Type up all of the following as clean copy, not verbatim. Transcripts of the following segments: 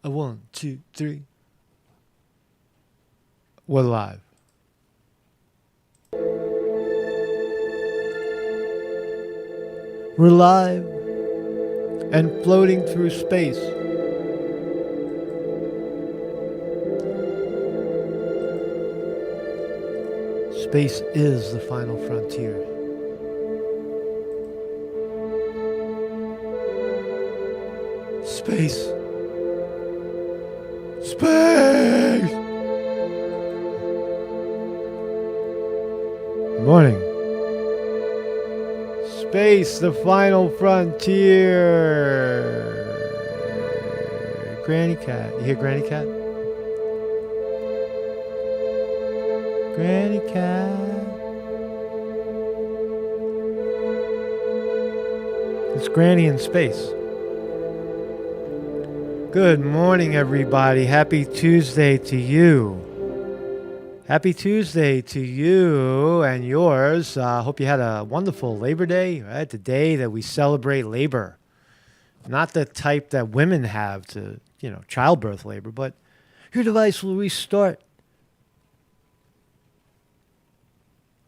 A 1, 2, 3. We're live. We're live and floating through space. Space is the final frontier. Space. Space! Good morning. Space, the final frontier. Granny Cat. You hear Granny Cat? Granny Cat. It's Granny in space. Good morning, everybody. Happy Tuesday to you. Happy Tuesday to you and yours. Hope you had a wonderful Labor Day, right? The day that we celebrate labor. Not the type that women have to, childbirth labor, but your device will restart.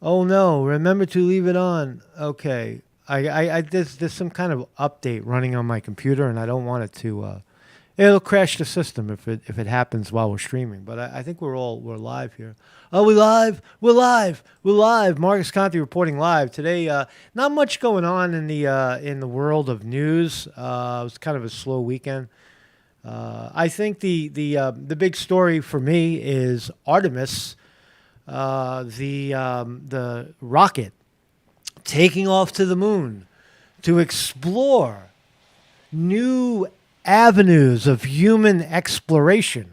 Oh no, remember to leave it on. Okay. There's some kind of update running on my computer and I don't want it to it'll crash the system if it happens while we're streaming. But I think we're live here. Oh, we live? We're live. Marcus Conte reporting live today. Not much going on in the world of news. It was kind of a slow weekend. I think the big story for me is Artemis, the rocket taking off to the moon to explore new avenues of human exploration,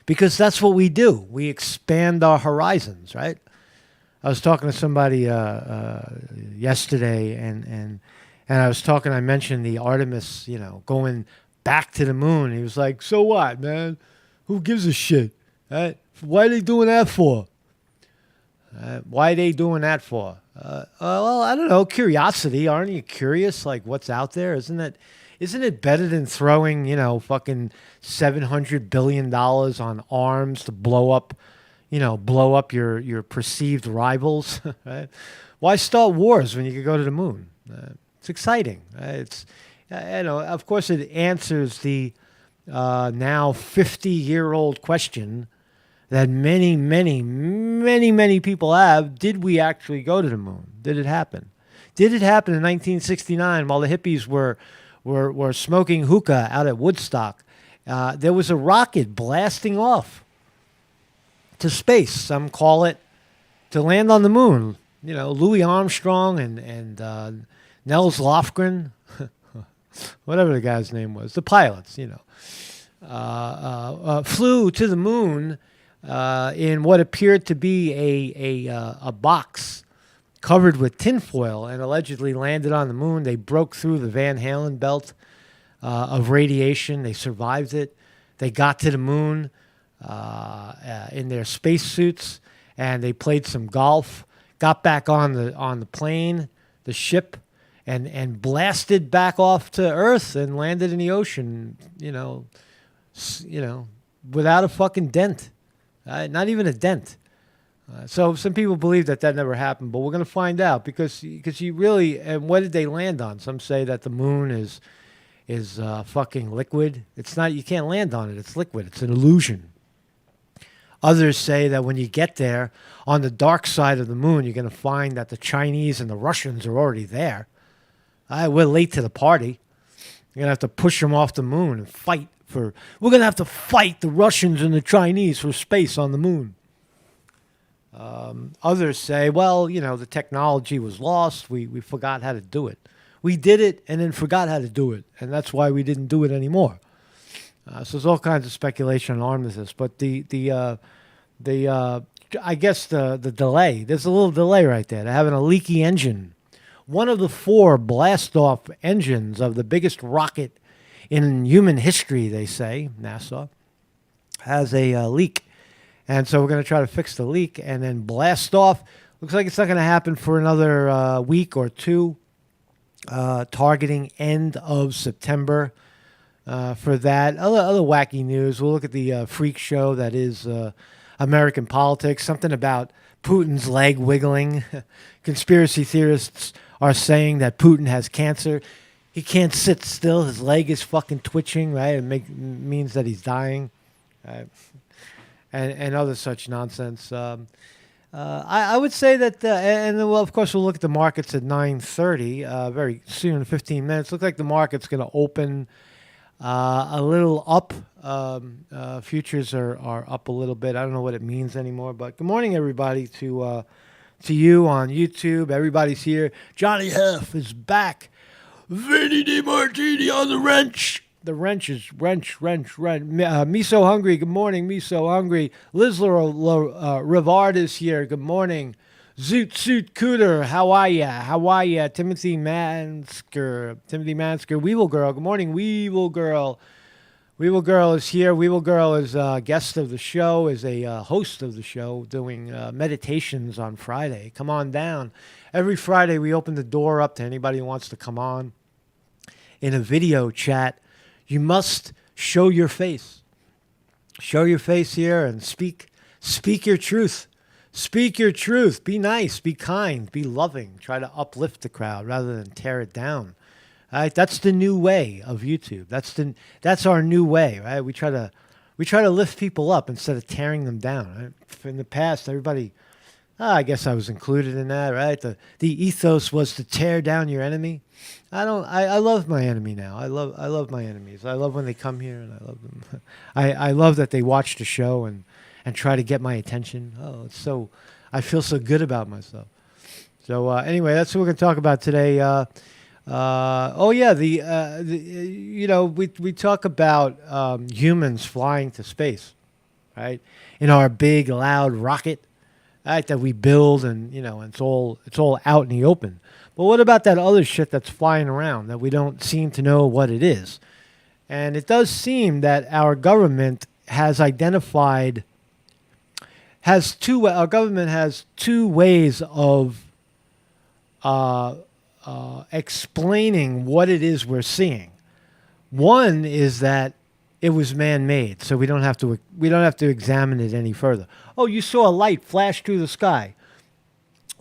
because that's what we do. We expand our horizons, right? I was talking to somebody yesterday, and I mentioned the Artemis, going back to the moon. He was like, "So what, man? Who gives a shit? Right? Why are they doing that for? Why are they doing that for? Well, I don't know. Curiosity. Aren't you curious? Like, what's out there? Isn't it better than throwing, fucking $700 billion on arms to blow up your perceived rivals? Right? Why start wars when you could go to the moon? It's exciting. It's, of course, it answers the now 50-year-old question that many, many, many, many people have. Did we actually go to the moon? Did it happen? Did it happen in 1969 while the hippies were smoking hookah out at Woodstock? There was a rocket blasting off to space. Some call it to land on the moon. Louis Armstrong and Nels Lofgren, whatever the guy's name was, the pilots, flew to the moon in what appeared to be a box covered with tinfoil, and allegedly landed on the moon. They broke through the Van Halen belt of radiation. They survived it. They got to the moon in their spacesuits, and they played some golf. Got back on the plane, the ship, and blasted back off to Earth and landed in the ocean. Without a fucking dent, not even a dent. So some people believe that never happened, but we're going to find out because you really, and what did they land on? Some say that the moon is fucking liquid. It's not. You can't land on it. It's liquid. It's an illusion. Others say that when you get there on the dark side of the moon, you're going to find that the Chinese and the Russians are already there. We're late to the party. You're going to have to push them off the moon and fight for. We're going to have to fight the Russians and the Chinese for space on the moon. Others say, well, the technology was lost. We forgot how to do it. We did it and then forgot how to do it, and that's why we didn't do it anymore. So there's all kinds of speculation on this, but I guess the delay. There's a little delay right there. They're having a leaky engine. One of the 4 blast-off engines of the biggest rocket in human history, they say, NASA, has a leak. And so we're going to try to fix the leak and then blast off. Looks like it's not going to happen for another week or two, targeting end of September. for that. Other wacky news. We'll look at the freak show that is American politics. Something about Putin's leg wiggling. Conspiracy theorists are saying that Putin has cancer. He can't sit still. His leg is fucking twitching, right? It means that he's dying, right? And other such nonsense. I would say that, and then, well, of course, we'll look at the markets at 9:30 very soon, in 15 minutes. Looks like the market's going to open a little up. Futures are up a little bit. I don't know what it means anymore. But good morning, everybody, to you on YouTube. Everybody's here. Johnny Heff is back. Vinny DiMartini on the wrench. The wrench is wrench. Me so hungry. Good morning, me so hungry. Liz Rivard is here. Good morning. Zoot Suit Cooter, how are ya? Timothy Mansker. Weevil Girl. Good morning, Weevil Girl. Weevil Girl is here. Weevil Girl is a guest of the show, is a host of the show, doing meditations on Friday. Come on down. Every Friday we open the door up to anybody who wants to come on in a video chat. You must show your face. Show your face here and speak your truth. Speak your truth. Be nice. Be kind. Be loving. Try to uplift the crowd rather than tear it down. All right? That's the new way of YouTube. That's our new way, right? We try to lift people up instead of tearing them down. Right? In the past, everybody, I guess I was included in that, right? The ethos was to tear down your enemy. I love my enemy now. I love my enemies. I love when they come here, and I love them. I love that they watch the show and try to get my attention. Oh, it's so, I feel so good about myself. So anyway, that's what we're going to talk about today. We talk about humans flying to space, right? In our big loud rocket, right, that we build, and it's all out in the open. But what about that other shit that's flying around that we don't seem to know what it is? And it does seem that our government has identified. Our government has two ways of explaining what it is we're seeing. One is that it was man-made, so we don't have to examine it any further. Oh, you saw a light flash through the sky.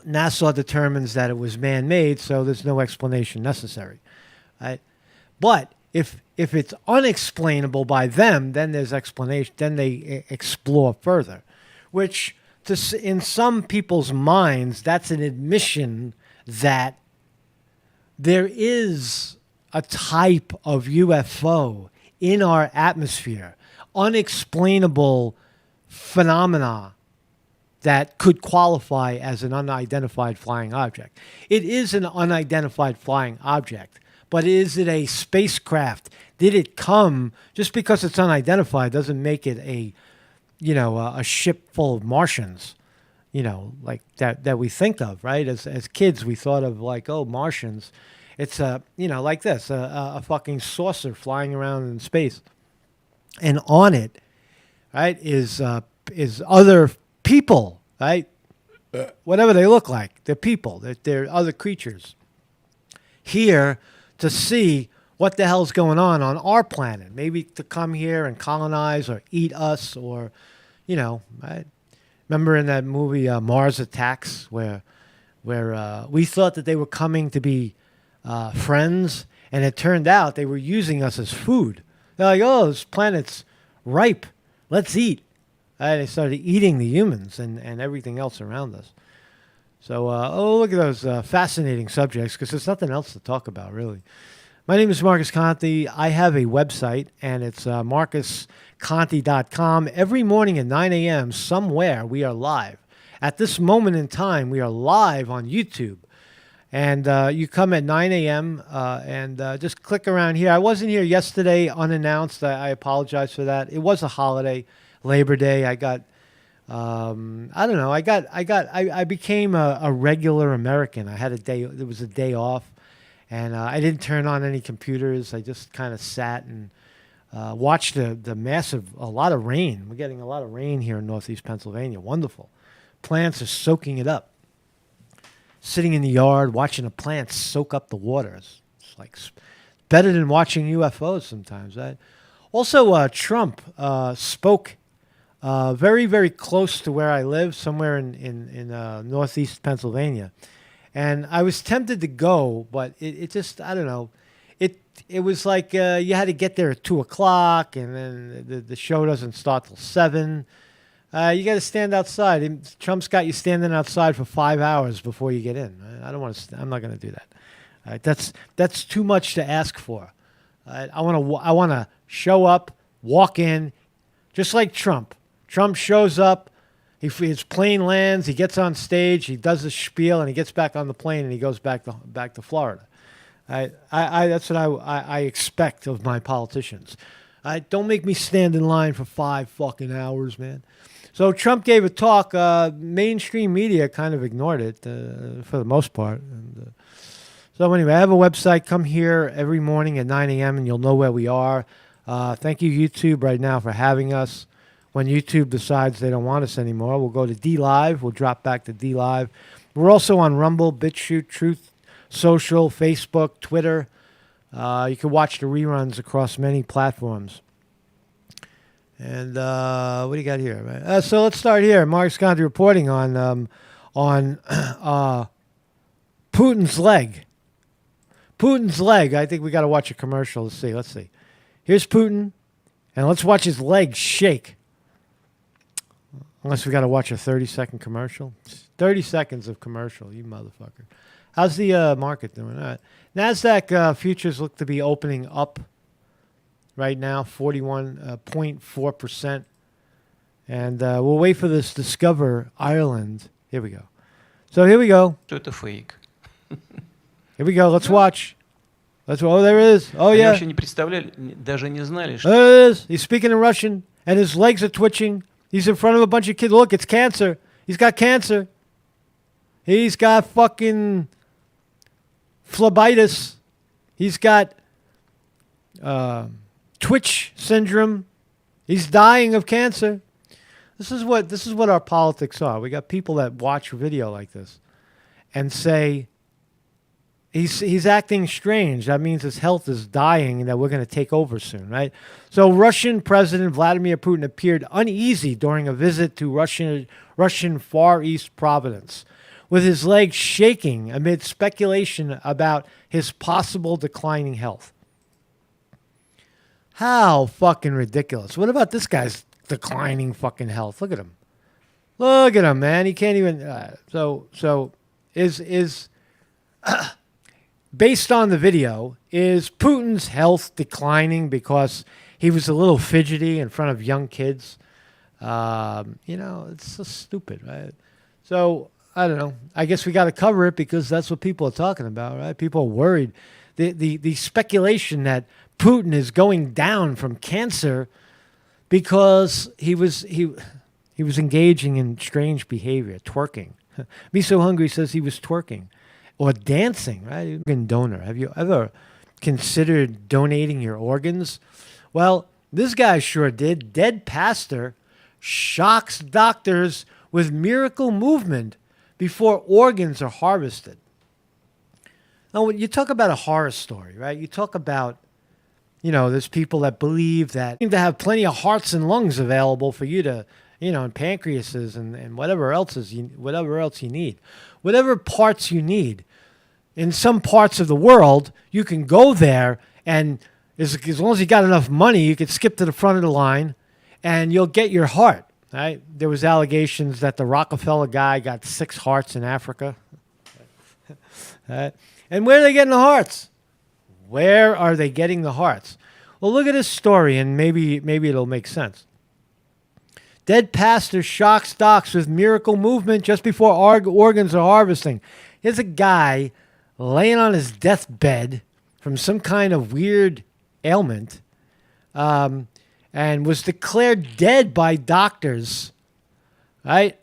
NASA determines that it was man-made, so there's no explanation necessary, right? But if it's unexplainable by them, then there's explanation. Then they explore further, which in some people's minds, that's an admission that there is a type of UFO in our atmosphere, unexplainable phenomena that could qualify as an unidentified flying object. It is an unidentified flying object, but is it a spacecraft? Did it come, just because it's unidentified doesn't make it a ship full of Martians, like that we think of, right? As kids, we thought of like, oh, Martians. It's like this, a fucking saucer flying around in space. And on it, right, is other people, right? Whatever they look like, they're people. They're other creatures here to see what the hell's going on our planet. Maybe to come here and colonize or eat us, or, right? Remember in that movie Mars Attacks, where we thought that they were coming to be friends, and it turned out they were using us as food. They're like, oh, this planet's ripe. Let's eat. And they started eating the humans and everything else around us. So, look at those fascinating subjects, because there's nothing else to talk about, really. My name is Marcus Conte. I have a website, and it's marcusconte.com. Every morning at 9 a.m., somewhere, we are live. At this moment in time, we are live on YouTube. And you come at 9 a.m. And just click around here. I wasn't here yesterday unannounced. I apologize for that. It was a holiday, Labor Day. I got, I don't know. I became a regular American. I had a day. It was a day off, and I didn't turn on any computers. I just kind of sat and watched a lot of rain. We're getting a lot of rain here in Northeast Pennsylvania. Wonderful. Plants are soaking it up. Sitting in the yard, watching the plants soak up the water. It's like better than watching UFOs sometimes. Also, Trump spoke very, very close to where I live, somewhere in northeast Pennsylvania. And I was tempted to go, but it just, I don't know. It was like you had to get there at 2 o'clock, and then the show doesn't start till 7. You got to stand outside. Trump's got you standing outside for 5 hours before you get in. I don't want to. I'm not going to do that. That's too much to ask for. I want to show up, walk in, just like Trump. Trump shows up. His plane lands. He gets on stage. He does his spiel, and he gets back on the plane, and he goes back to Florida. That's what I expect of my politicians. Don't make me stand in line for 5 fucking hours, man. So Trump gave a talk. Mainstream media kind of ignored it for the most part. And, so anyway, I have a website. Come here every morning at 9 a.m. and you'll know where we are. Thank you, YouTube, right now for having us. When YouTube decides they don't want us anymore, we'll go to DLive. We'll drop back to DLive. We're also on Rumble, BitChute, Truth Social, Facebook, Twitter. You can watch the reruns across many platforms. And what do you got here? Right? So let's start here. Mark's got the reporting on Putin's leg. Putin's leg. I think we got to watch a commercial to see. Let's see. Here's Putin, and let's watch his leg shake. Unless we got to watch a 30-second commercial. 30 seconds of commercial, you motherfucker. How's the market doing? All right. NASDAQ futures look to be opening up right now, 41.4%. And we'll wait for this Discover Ireland. Here we go. So here we go. Это фейк. Here we go. Let's watch. Oh, there it is. Oh, Они yeah. вообще не представляли, даже не знали, что... There it is. He's speaking in Russian, and his legs are twitching. He's in front of a bunch of kids. Look, it's cancer. He's got cancer. He's got fucking phlebitis. He's got Twitch syndrome. He's dying of cancer. This is what our politics are. We got people that watch video like this and say he's acting strange. That means his health is dying and that we're going to take over soon, right? So Russian President Vladimir Putin appeared uneasy during a visit to Russian Far East Province, with his legs shaking amid speculation about his possible declining health. How fucking ridiculous. What about this guy's declining fucking health? Look at him. Look at him, man. He can't even... based on the video, is Putin's health declining because he was a little fidgety in front of young kids? It's so stupid, right? So... I don't know. I guess we got to cover it because that's what people are talking about, right? People are worried. The speculation that Putin is going down from cancer because he was engaging in strange behavior, twerking. Me So Hungry says he was twerking or dancing, right? Organ donor. Have you ever considered donating your organs? Well, this guy sure did. Dead pastor shocks doctors with miracle movement before organs are harvested. Now, when you talk about a horror story, right? You talk about, there's people that believe that you seem to have plenty of hearts and lungs available for you to, and pancreases and whatever else you need. Whatever parts you need. In some parts of the world, you can go there, and as long as you got enough money, you could skip to the front of the line, and you'll get your heart. Right? There was allegations that the Rockefeller guy got 6 hearts in Africa. Right? And where are they getting the hearts? Where are they getting the hearts? Well, look at this story, and maybe it'll make sense. Dead pastor shocks docs with miracle movement just before organs are harvesting. Here's a guy laying on his deathbed from some kind of weird ailment. And was declared dead by doctors, right?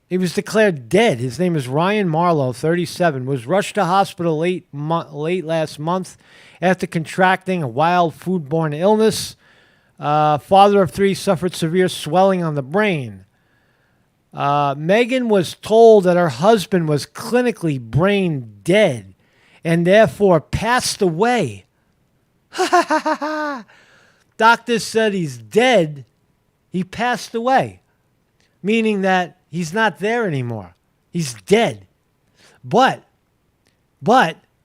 He was declared dead. His name is Ryan Marlowe, 37, was rushed to hospital late last month after contracting a wild foodborne illness. Father of 3 suffered severe swelling on the brain. Megan was told that her husband was clinically brain dead and therefore passed away. Doctor said he's dead. He passed away, meaning that he's not there anymore. He's dead. But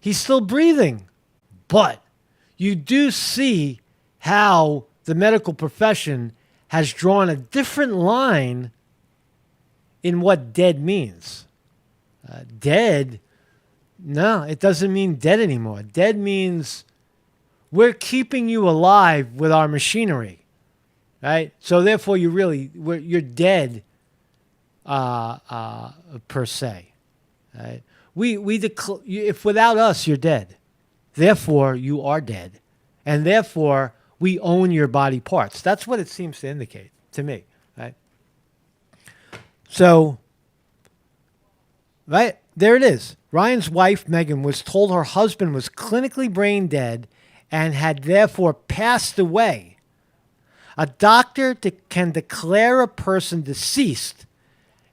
he's still breathing. But you do see how the medical profession has drawn a different line in what dead means. Dead, no, it doesn't mean dead anymore. Dead means we're keeping you alive with our machinery, right? So therefore, you're dead per se, right? If without us, you're dead. Therefore, you are dead. And therefore, we own your body parts. That's what it seems to indicate to me, right? So, right, there it is. Ryan's wife, Megan, was told her husband was clinically brain dead and had therefore passed away. A doctor can declare a person deceased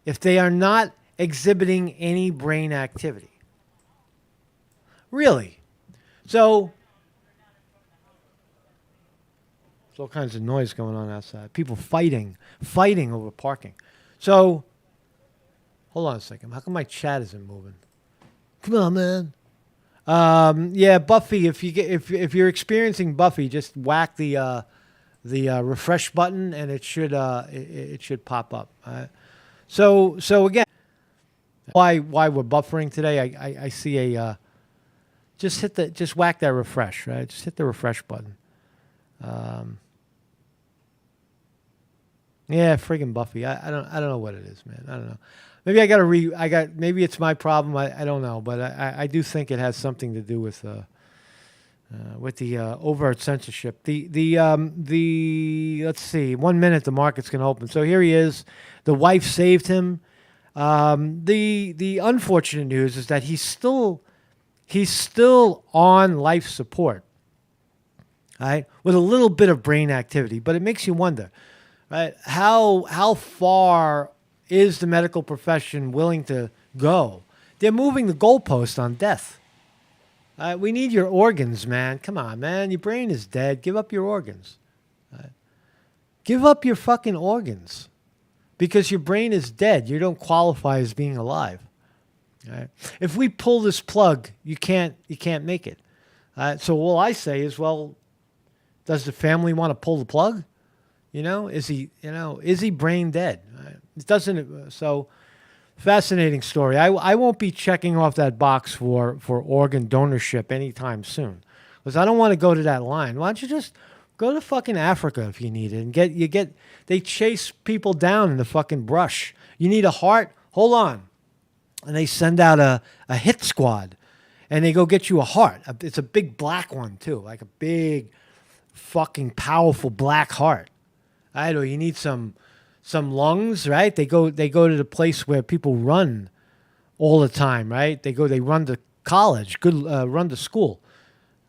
if they are not exhibiting any brain activity. Really? So, there's all kinds of noise going on outside. People fighting over parking. So, hold on a second. How come my chat isn't moving? Come on, man. Yeah, Buffy. If you're experiencing Buffy, just whack the refresh button, and it should pop up. So again, why we're buffering today? I see a just whack that refresh, right? Just hit the refresh button. Yeah, friggin' Buffy. I don't know what it is, man. I don't know. Maybe maybe it's my problem. I don't know, but I do think it has something to do with the overt censorship. Let's see. 1 minute, the market's gonna open. So here he is. The wife saved him. The unfortunate news is that he's still on life support, right? With a little bit of brain activity, but it makes you wonder, right? How far is the medical profession willing to go? They're moving the goalpost on death. We need your organs, man. Come on, man. Your brain is dead. Give up your organs. Give up your fucking organs. Because your brain is dead. You don't qualify as being alive. Right? If we pull this plug, you can't make it. So all I say is, well, does the family want to pull the plug? Is he brain dead? It doesn't. So fascinating story. I won't be checking off that box for organ donorship anytime soon, because I don't want to go to that line. Why don't you just go to fucking Africa if you need it and they chase people down in the fucking brush. You need a heart? Hold on. And they send out a hit squad, and they go get you a heart. It's a big black one too, like a big, fucking powerful black heart. I know you need some lungs, right? They go to the place where people run all the time, right? They run to college, run to school,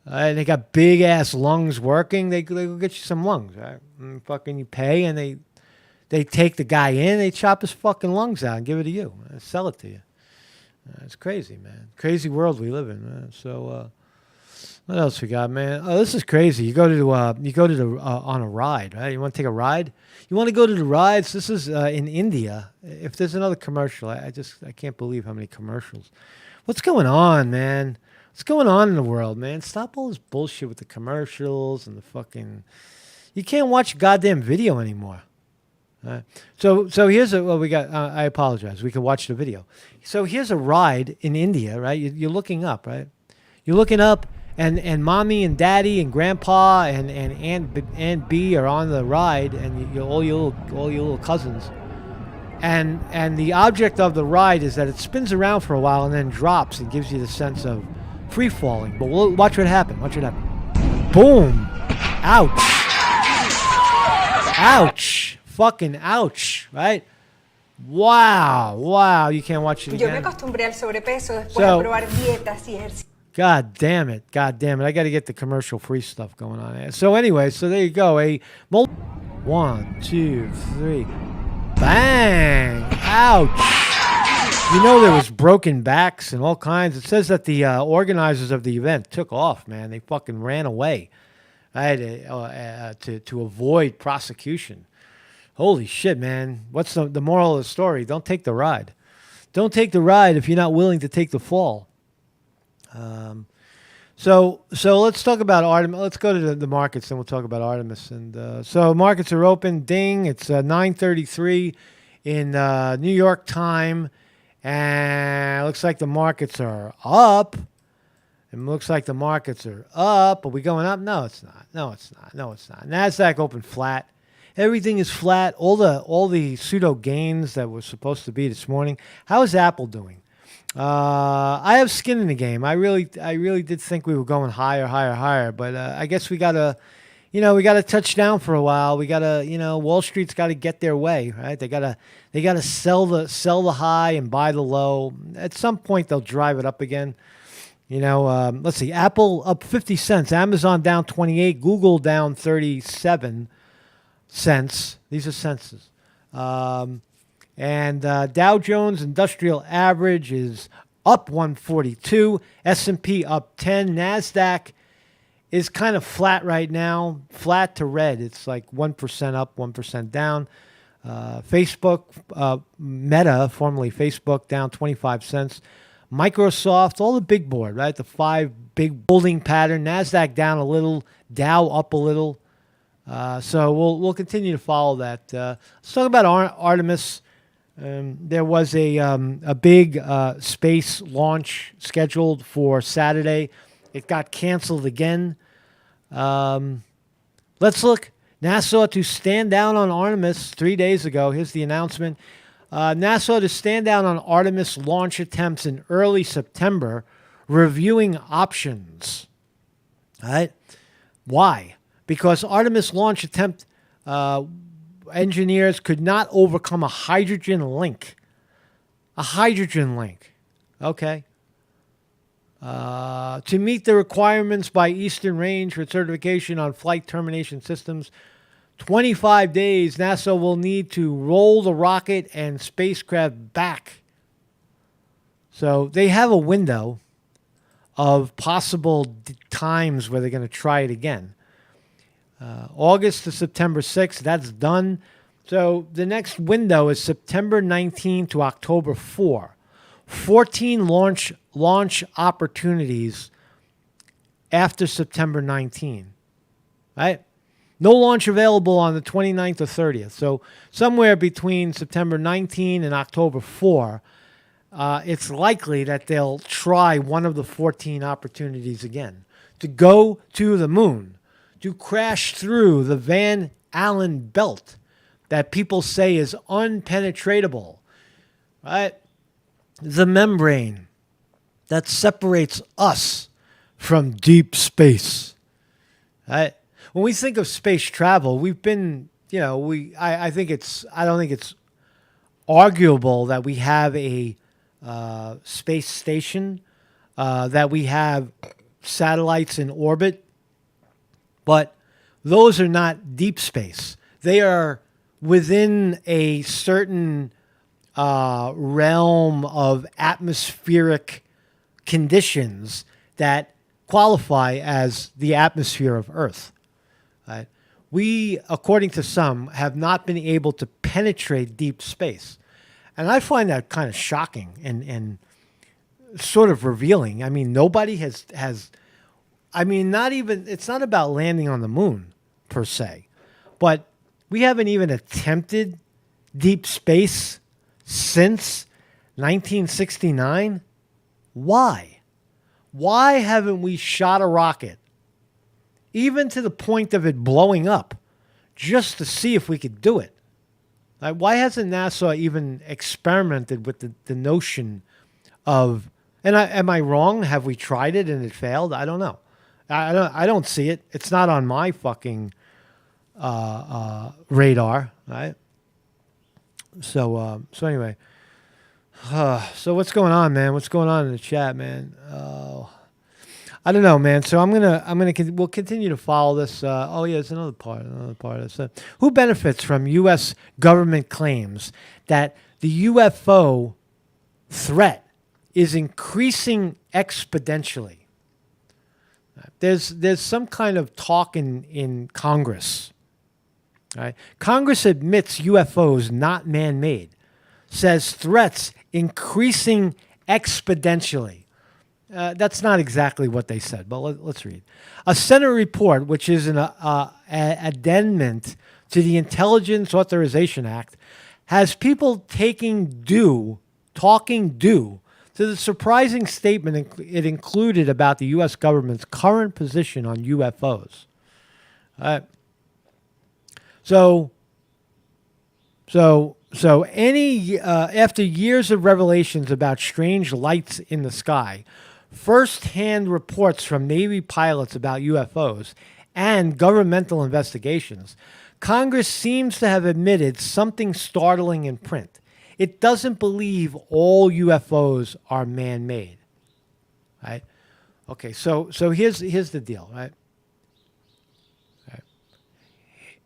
and they got big ass lungs working. They go get you some lungs, right? And fucking you pay, and they take the guy in, they chop his fucking lungs out and give it to you, sell it to you. It's crazy, man. Crazy world we live in, man. So, what else we got, man? Oh, this is crazy. You go to on a ride, right? You want to take a ride? You want to go to the rides? This is in India. If there's another commercial, I can't believe how many commercials. What's going on, man? What's going on in the world, man? Stop all this bullshit with the commercials and the fucking. You can't watch a goddamn video anymore. So here's what we got. I apologize. We can watch the video. So here's a ride in India, right? You're looking up, right? You're looking up, and mommy and daddy and grandpa and Aunt B are on the ride, and all your little cousins. And the object of the ride is that it spins around for a while and then drops and gives you the sense of free falling. But watch what happens. Watch what happens. Boom! Ouch! Ouch! Fucking ouch, right? Wow, you can't watch it again. Yo me acostumbré al sobrepeso después de probar dietas y ejercicios. God damn it. I got to get the commercial-free stuff going on there. So anyway, there you go. 1, 2, 3. Bang! Ouch! There was broken backs and all kinds. It says that the organizers of the event took off, man. They fucking ran away. right? To avoid prosecution. Holy shit, man! What's the moral of the story? Don't take the ride. Don't take the ride if you're not willing to take the fall. So let's talk about Artemis. Let's go to the markets, and we'll talk about Artemis. And so markets are open. Ding! It's 9:33 in New York time, and it looks like the markets are up. It looks like the markets are up. Are we going up? No, it's not. No, it's not. No, it's not. Nasdaq opened flat. Everything is flat. All the pseudo gains that were supposed to be this morning. How is Apple doing? I have skin in the game. I really did think we were going higher. But I guess we gotta touch down for a while. We gotta, Wall Street's got to get their way, right? They gotta sell the high and buy the low. At some point, they'll drive it up again. Let's see. Apple up 50 cents. Amazon down 28. Google down 37 cents. These are senses. And Dow Jones Industrial Average is up 142. S&P up 10. NASDAQ is kind of flat right now. Flat to red. It's like 1% up, 1% down. Facebook, Meta, formerly Facebook, down 25 cents. Microsoft, all the big board, right? The 5 big holding pattern. NASDAQ down a little. Dow up a little. So we'll continue to follow that. Let's talk about Artemis. There was a big space launch scheduled for Saturday. It got canceled again. Let's look. NASA to stand down on Artemis 3 days ago. Here's the announcement. NASA to stand down on Artemis launch attempts in early September, reviewing options. All right? Why? Because Artemis launch attempt engineers could not overcome a hydrogen link. A hydrogen link. Okay. To meet the requirements by Eastern Range for certification on flight termination systems, 25 days, NASA will need to roll the rocket and spacecraft back. So they have a window of possible times where they're going to try it again. August to September 6th, that's done. So the next window is September 19 to October 4. 14 launch opportunities after September 19. Right? No launch available on the 29th or 30th. So somewhere between September 19 and October 4, it's likely that they'll try one of the 14 opportunities again to go to the moon, to crash through the Van Allen belt that people say is unpenetratable, right? The membrane that separates us from deep space, right? When we think of space travel, we've been, I don't think it's arguable that we have a space station, that we have satellites in orbit, but those are not deep space. They are within a certain realm of atmospheric conditions that qualify as the atmosphere of Earth. Right? We, according to some, have not been able to penetrate deep space. And I find that kind of shocking and sort of revealing. I mean, nobody has it's not about landing on the moon per se, but we haven't even attempted deep space since 1969. Why? Why haven't we shot a rocket, even to the point of it blowing up, just to see if we could do it? Like, why hasn't NASA even experimented with the notion of, am I wrong? Have we tried it and it failed? I don't know. I don't see it. It's not on my fucking radar, right? So anyway, so what's going on, man? What's going on in the chat, man? I don't know, man. So we'll continue to follow this. There's another part of this. Who benefits from U.S. government claims that the UFO threat is increasing exponentially? There's some kind of talk in Congress. Right? Congress admits UFOs not man-made, says threats increasing exponentially. That's not exactly what they said, but let's read. A Senate report, which is an addendum to the Intelligence Authorization Act, has people talking due to the surprising statement it included about the U.S. government's current position on UFOs. So after years of revelations about strange lights in the sky, first-hand reports from Navy pilots about UFOs, and governmental investigations, Congress seems to have admitted something startling in print. It doesn't believe all UFOs are man-made. Right? Okay, so here's the deal, right?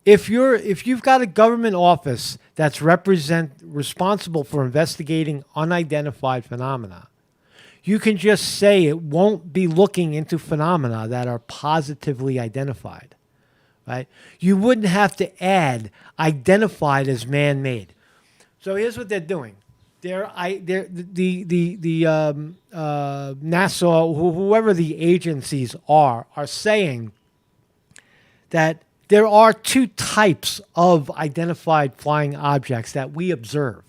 If you've got a government office that's responsible for investigating unidentified phenomena, you can just say it won't be looking into phenomena that are positively identified, right? You wouldn't have to add identified as man-made. So here's what they're doing. NASA, whoever the agencies are saying that there are two types of identified flying objects that we observe.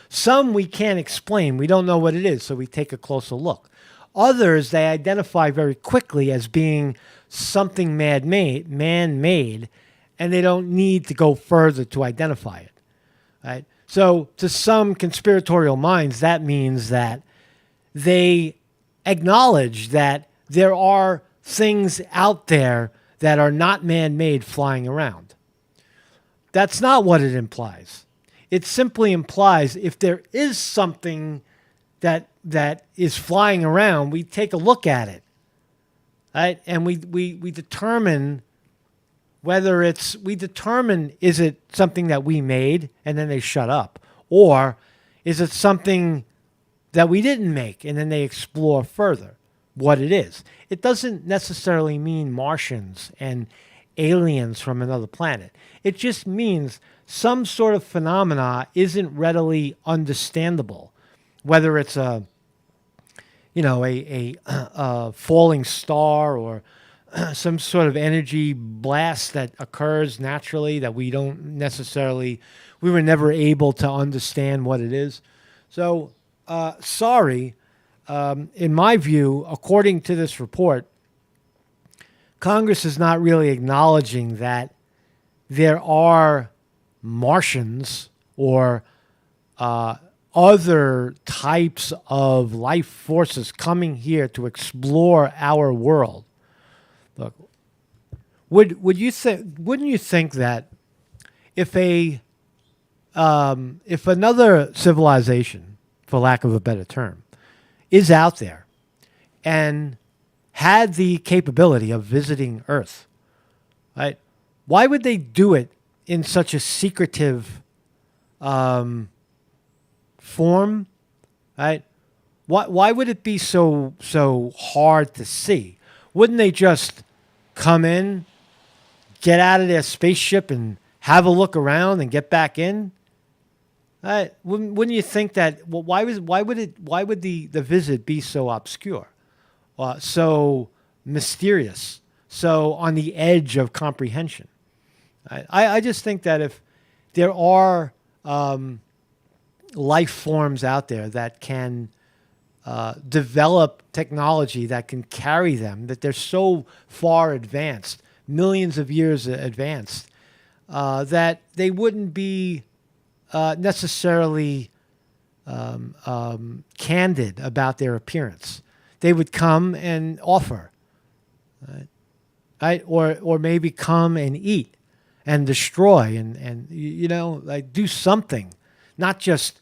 Some we can't explain. We don't know what it is, so we take a closer look. Others they identify very quickly as being something man-made, and they don't need to go further to identify it. Right? So to some conspiratorial minds, that means that they acknowledge that there are things out there that are not man-made flying around. That's not what it implies. It simply implies if there is something that is flying around, we take a look at it, right? And we determine whether is it something that we made and then they shut up, or is it something that we didn't make and then they explore further what it is. It doesn't necessarily mean Martians and aliens from another planet. It just means some sort of phenomena isn't readily understandable, whether it's a falling star or some sort of energy blast that occurs naturally that we were never able to understand what it is. So, in my view, according to this report, Congress is not really acknowledging that there are Martians or other types of life forces coming here to explore our world. Look, wouldn't you think that if another civilization, for lack of a better term, is out there and had the capability of visiting Earth, right? Why would they do it in such a secretive form, right? Why would it be so hard to see? Wouldn't they just come in, get out of their spaceship, and have a look around and get back in? Wouldn't you think that? Well, why would the visit be so obscure, so mysterious, so on the edge of comprehension? I just think that if there are life forms out there that can develop technology that can carry them, that they're so far advanced, millions of years advanced, that they wouldn't be necessarily candid about their appearance. They would come and offer, right? Or maybe come and eat and destroy and do something, not just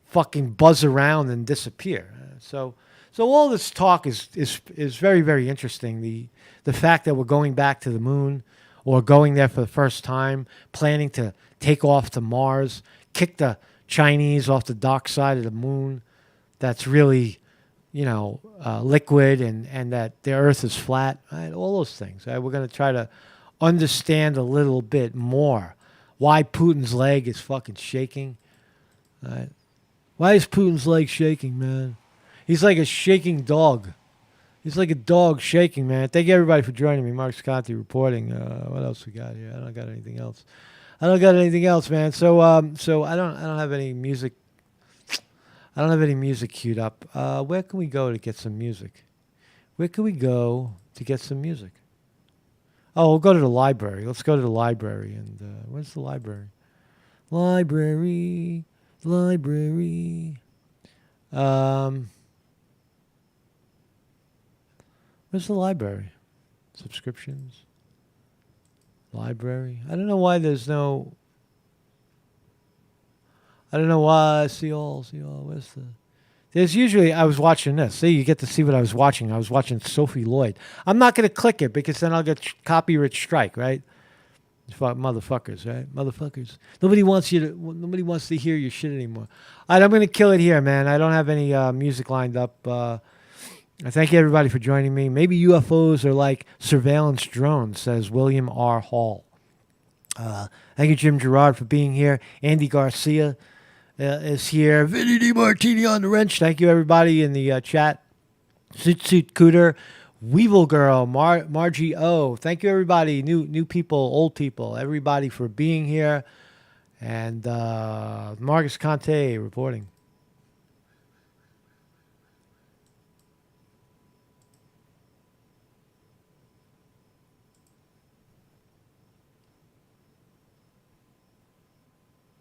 fucking buzz around and disappear. So all this talk is very, very interesting. The fact that we're going back to the moon or going there for the first time, planning to take off to Mars, kick the Chinese off the dark side of the moon. That's really liquid and that the earth is flat, right? All those things. Right? We're going to try to understand a little bit more why Putin's leg is fucking shaking. Right? Why is Putin's leg shaking, man? He's like a shaking dog. He's like a dog shaking, man. Thank you, everybody, for joining me. Mark Sconti reporting. What else we got here? I don't got anything else. Man. So I don't have any music. I don't have any music queued up. Where can we go to get some music? Oh, we'll go to the library. Let's go to the library. And where's the library? Library. Where's the library? Subscriptions. Library. I don't know why there's no. I don't know why. See all. Where's the? There's usually. I was watching this. See, you get to see what I was watching. I was watching Sophie Lloyd. I'm not going to click it because then I'll get copyright strike, right? Motherfuckers, right? Motherfuckers. Nobody wants to hear your shit anymore. All right, I'm going to kill it here, man. I don't have any music lined up. I thank you, everybody, for joining me. Maybe UFOs are like surveillance drones, says William R. Hall. Thank you, Jim Gerard, for being here. Andy Garcia is here. Vinny DiMartini on the wrench. Thank you, everybody, in the chat. Suit Cooter. Weevil Girl, Margie O. Thank you, everybody, new people, old people, everybody for being here. And Marcus Conte reporting.